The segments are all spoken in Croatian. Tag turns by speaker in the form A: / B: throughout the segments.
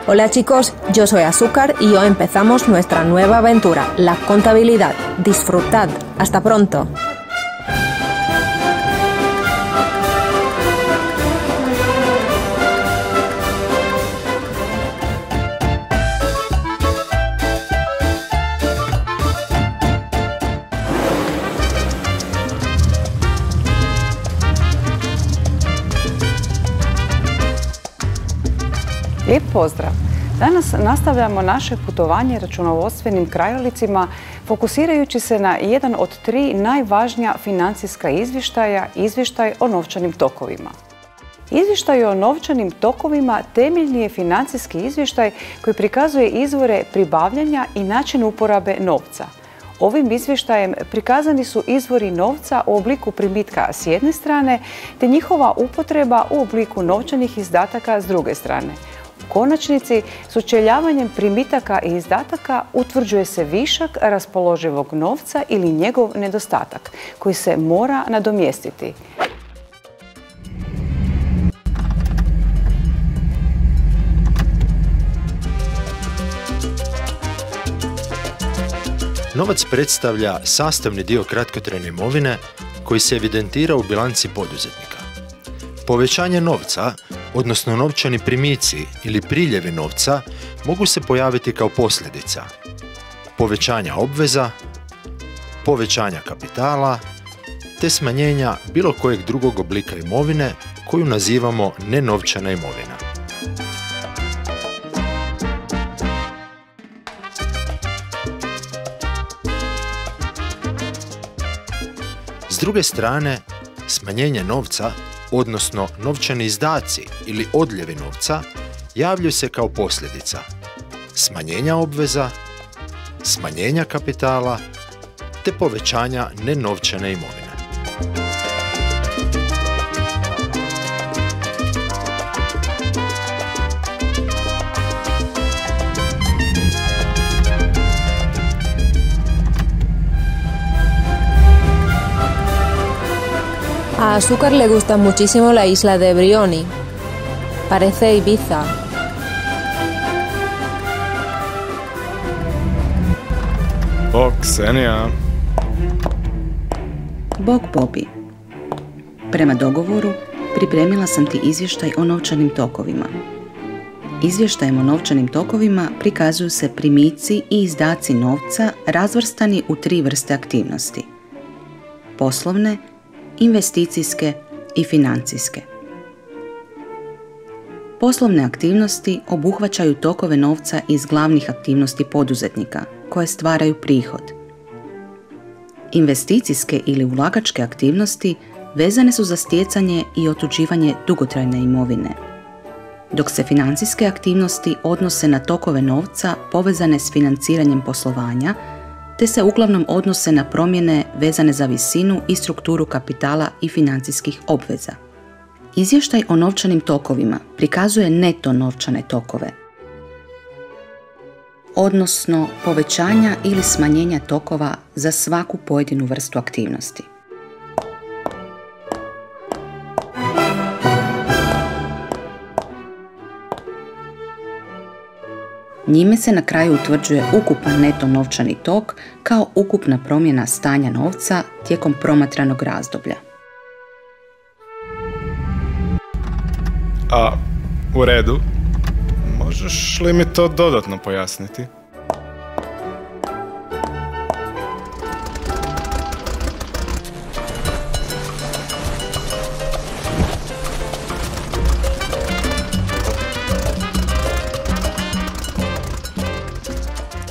A: Hola chicos, yo soy Azúcar y hoy empezamos nuestra nueva aventura, la contabilidad. Disfrutad. Hasta pronto.
B: Lijep pozdrav! Danas nastavljamo naše putovanje računovodstvenim krajolicima fokusirajući se na jedan od 3 najvažnija financijska izvještaja, izvještaj o novčanim tokovima. Izvještaj o novčanim tokovima temeljni je financijski izvještaj koji prikazuje izvore pribavljanja i način uporabe novca. Ovim izvještajem prikazani su izvori novca u obliku primitka s jedne strane te njihova upotreba u obliku novčanih izdataka s druge strane. U konačnici, sučeljavanjem primitaka i izdataka utvrđuje se višak raspoloživog novca ili njegov nedostatak, koji se mora nadomjestiti.
C: Novac predstavlja sastavni dio kratkotrajne imovine koji se evidentira u bilanci poduzetnika. Povećanje novca, odnosno novčani primici ili priljevi novca, mogu se pojaviti kao posljedica povećanja obveza, povećanja kapitala, te smanjenja bilo kojeg drugog oblika imovine koju nazivamo nenovčana imovina. S druge strane, smanjenje novca, odnosno novčani izdaci ili odljevi novca, javljaju se kao posljedica smanjenja obveza, smanjenja kapitala te povećanja nenovčane imovine.
A: A Azúcar le gusta muchísimo la isla de Brioni. Parece Ibiza.
D: Bog, Ksenija.
E: Bog, Bobi. Prema dogovoru, pripremila sam ti izvještaj o novčanim tokovima. Izvještajem o novčanim tokovima prikazuju se primici i izdaci novca razvrstani u 3 vrste aktivnosti. Poslovne, investicijske i financijske. Poslovne aktivnosti obuhvaćaju tokove novca iz glavnih aktivnosti poduzetnika koje stvaraju prihod. Investicijske ili ulagačke aktivnosti vezane su za stjecanje i otuđivanje dugotrajne imovine, dok se financijske aktivnosti odnose na tokove novca povezane s financiranjem poslovanja te se uglavnom odnose na promjene vezane za visinu i strukturu kapitala i financijskih obveza. Izvještaj o novčanim tokovima prikazuje neto novčane tokove, odnosno povećanja ili smanjenja tokova za svaku pojedinu vrstu aktivnosti. Njime se na kraju utvrđuje ukupan neto novčani tok kao ukupna promjena stanja novca tijekom promatranog razdoblja.
D: U redu. Možeš li mi to dodatno pojasniti?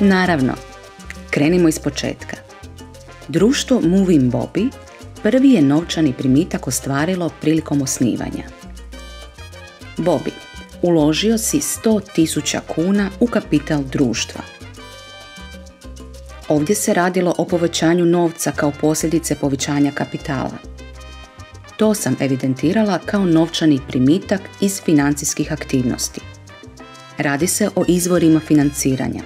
E: Naravno, krenimo iz početka. Društvo Moving Bobi prvi je novčani primitak ostvarilo prilikom osnivanja. Bobi, uložio si 100.000 kuna u kapital društva. Ovdje se radilo o povećanju novca kao posljedice povećanja kapitala. To sam evidentirala kao novčani primitak iz financijskih aktivnosti. Radi se o izvorima financiranja.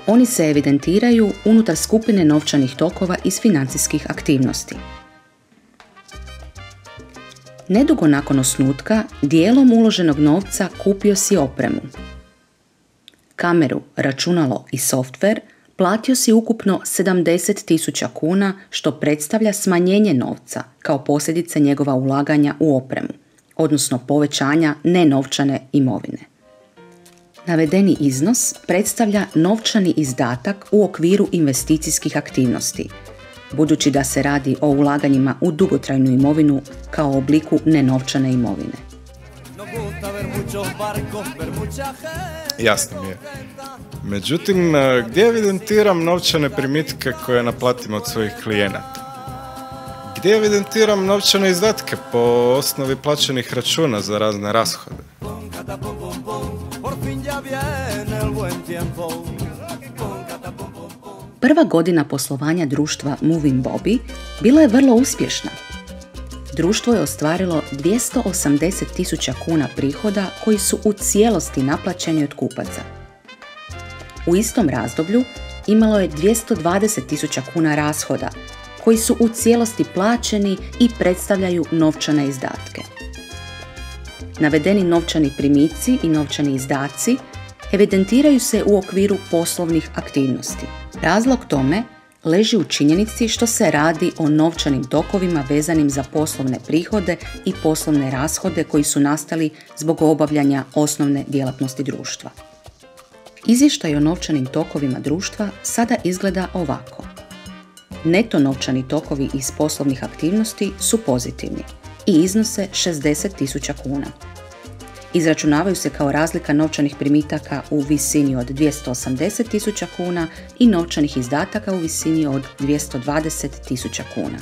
E: Oni se evidentiraju unutar skupine novčanih tokova iz financijskih aktivnosti. Nedugo nakon osnutka, dijelom uloženog novca kupio si opremu. Kameru, računalo i softver platio si ukupno 70.000 kuna, što predstavlja smanjenje novca kao posljedica njegova ulaganja u opremu, odnosno povećanja nenovčane imovine. Navedeni iznos predstavlja novčani izdatak u okviru investicijskih aktivnosti, budući da se radi o ulaganjima u dugotrajnu imovinu kao obliku nenovčane imovine.
D: Jasno mi je. Međutim, gdje evidentiram novčane primitke koje naplatim od svojih klijenata? Gdje evidentiram novčane izdatke po osnovi plaćenih računa za razne rashode?
E: Prva godina poslovanja društva Moving Bobby bila je vrlo uspješna. Društvo je ostvarilo 280.000 kuna prihoda koji su u cijelosti naplaćeni od kupaca. U istom razdoblju imalo je 220.000 kuna rashoda koji su u cijelosti plaćeni i predstavljaju novčane izdatke. Navedeni novčani primici i novčani izdaci evidentiraju se u okviru poslovnih aktivnosti. Razlog tome leži u činjenici što se radi o novčanim tokovima vezanim za poslovne prihode i poslovne rashode koji su nastali zbog obavljanja osnovne djelatnosti društva. Izvještaj o novčanim tokovima društva sada izgleda ovako. Neto novčani tokovi iz poslovnih aktivnosti su pozitivni i iznose 60.000 kuna. Izračunavaju se kao razlika novčanih primitaka u visini od 280.000 kuna i novčanih izdataka u visini od 220.000 kuna.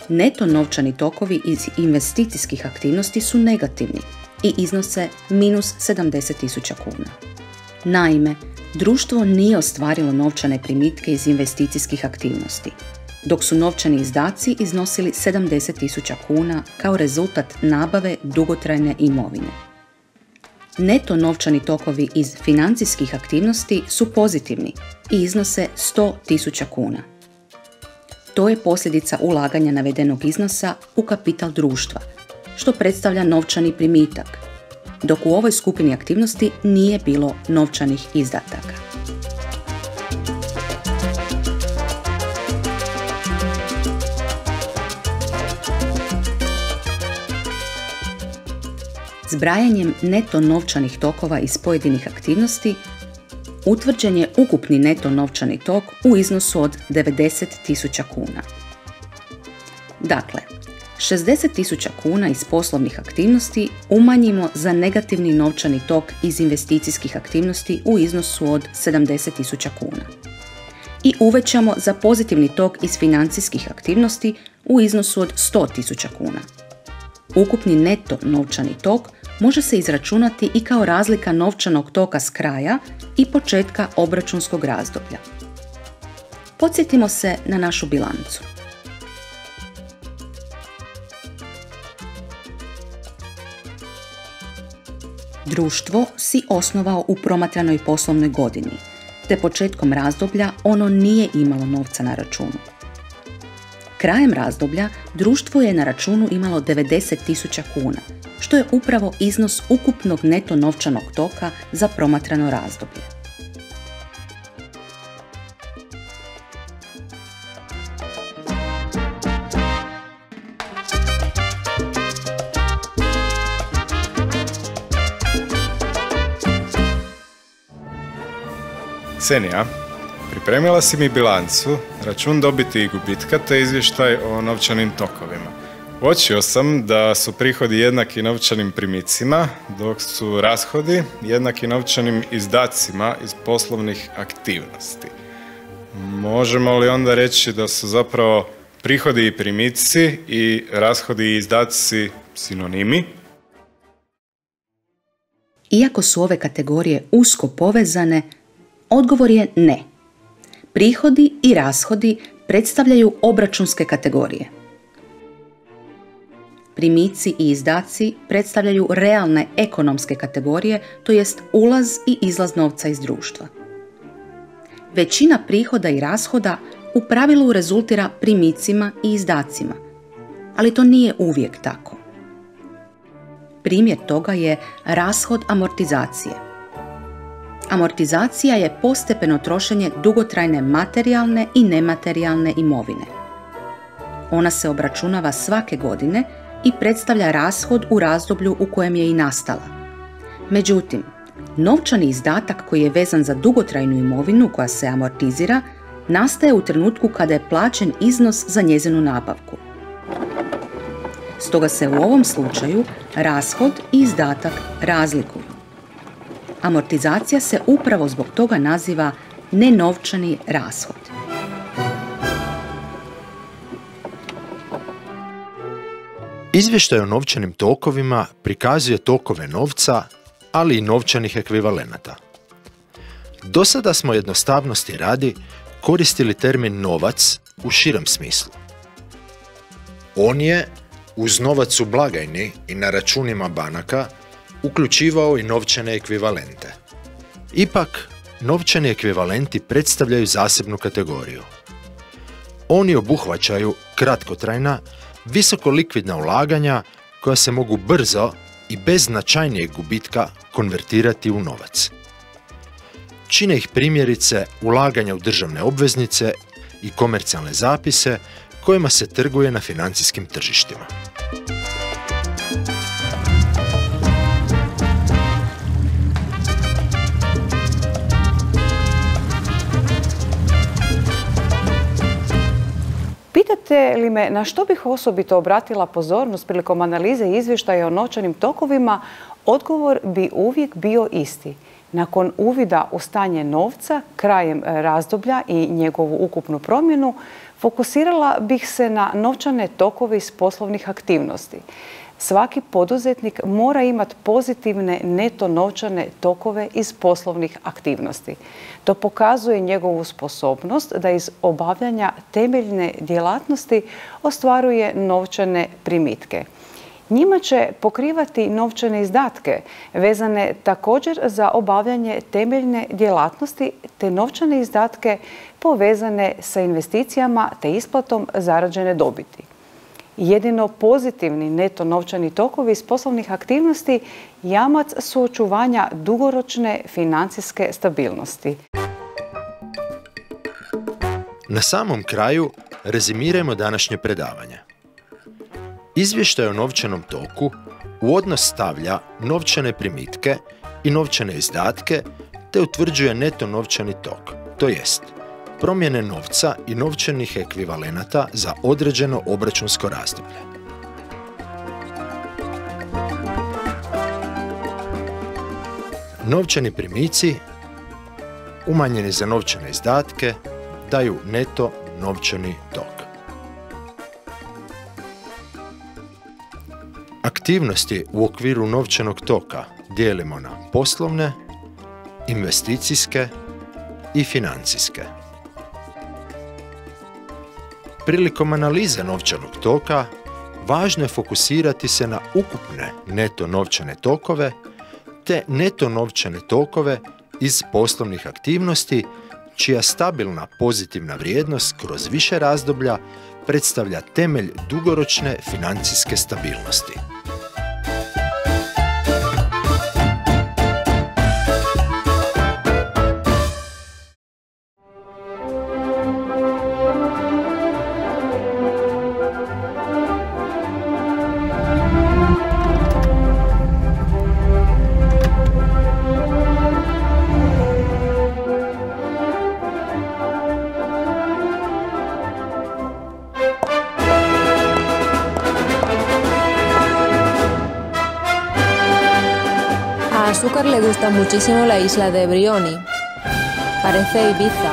E: Neto novčani tokovi iz investicijskih aktivnosti su negativni i iznose minus 70.000 kuna. Naime, društvo nije ostvarilo novčane primitke iz investicijskih aktivnosti, dok su novčani izdaci iznosili 70.000 kuna kao rezultat nabave dugotrajne imovine. Neto novčani tokovi iz financijskih aktivnosti su pozitivni i iznose 100.000 kuna. To je posljedica ulaganja navedenog iznosa u kapital društva, što predstavlja novčani primitak, dok u ovoj skupini aktivnosti nije bilo novčanih izdataka. Zbrajanjem neto novčanih tokova iz pojedinih aktivnosti utvrđen je ukupni neto novčani tok u iznosu od 90.000 kuna. Dakle, 60.000 kuna iz poslovnih aktivnosti umanjimo za negativni novčani tok iz investicijskih aktivnosti u iznosu od 70.000 kuna i uvećamo za pozitivni tok iz financijskih aktivnosti u iznosu od 100.000 kuna. Ukupni neto novčani tok može se izračunati i kao razlika novčanog toka s kraja i početka obračunskog razdoblja. Podsjetimo se na našu bilancu. Društvo si osnovao u promatranoj poslovnoj godini, te početkom razdoblja ono nije imalo novca na računu. Krajem razdoblja društvo je na računu imalo 90.000 kuna, što je upravo iznos ukupnog neto novčanog toka za promatrano razdoblje.
D: Ksenija, pripremila si mi bilancu, račun dobiti i gubitka te izvještaj o novčanim tokovima. Uočio sam da su prihodi jednaki novčanim primicima, dok su rashodi jednaki novčanim izdacima iz poslovnih aktivnosti. Možemo li onda reći da su zapravo prihodi i primici i rashodi i izdaci sinonimi?
E: Iako su ove kategorije usko povezane, odgovor je ne. Prihodi i rashodi predstavljaju obračunske kategorije. Primici i izdaci predstavljaju realne ekonomske kategorije, to jest ulaz i izlaz novca iz društva. Većina prihoda i rashoda u pravilu rezultira primicima i izdacima, ali to nije uvijek tako. Primjer toga je rashod amortizacije. Amortizacija je postepeno trošenje dugotrajne materijalne i nematerijalne imovine. Ona se obračunava svake godine i predstavlja rashod u razdoblju u kojem je i nastala. Međutim, novčani izdatak koji je vezan za dugotrajnu imovinu koja se amortizira nastaje u trenutku kada je plaćen iznos za njezinu nabavku. Stoga se u ovom slučaju rashod i izdatak razlikuju. Amortizacija se upravo zbog toga naziva nenovčani rashod.
C: Izvještaj o novčanim tokovima prikazuje tokove novca, ali i novčanih ekvivalenata. Do sada smo jednostavnosti radi koristili termin novac u širem smislu. On je, uz novac u blagajni i na računima banaka, uključivao i novčane ekvivalente. Ipak, novčani ekvivalenti predstavljaju zasebnu kategoriju. Oni obuhvaćaju kratkotrajna, visoko likvidna ulaganja koja se mogu brzo i bez značajnijeg gubitka konvertirati u novac. Čine ih primjerice ulaganja u državne obveznice i komercijalne zapise kojima se trguje na financijskim tržištima.
B: Pitate li me na što bih osobito obratila pozornost prilikom analize izvještaja o novčanim tokovima, odgovor bi uvijek bio isti. Nakon uvida u stanje novca krajem razdoblja i njegovu ukupnu promjenu, fokusirala bih se na novčane tokove iz poslovnih aktivnosti. Svaki poduzetnik mora imati pozitivne neto novčane tokove iz poslovnih aktivnosti. To pokazuje njegovu sposobnost da iz obavljanja temeljne djelatnosti ostvaruje novčane primitke. Njima će pokrivati novčane izdatke, vezane također za obavljanje temeljne djelatnosti, te novčane izdatke povezane sa investicijama te isplatom zarađene dobiti. Jedino pozitivni neto novčani tokovi iz poslovnih aktivnosti jamac su očuvanja dugoročne financijske stabilnosti.
C: Na samom kraju rezimirajmo današnje predavanje. Izvještaj o novčanom toku u odnos stavlja novčane primitke i novčane izdatke te utvrđuje neto novčani tok, to jest promjene novca i novčanih ekvivalenata za određeno obračunsko razdoblje. Novčani primici umanjeni za novčane izdatke daju neto novčani tok. Aktivnosti u okviru novčanog toka dijelimo na poslovne, investicijske i financijske. Prilikom analize novčanog toka važno je fokusirati se na ukupne neto novčane tokove te neto novčane tokove iz poslovnih aktivnosti čija stabilna pozitivna vrijednost kroz više razdoblja predstavlja temelj dugoročne financijske stabilnosti.
A: A Azúcar le gusta muchísimo la isla de Brioni. Parece Ibiza.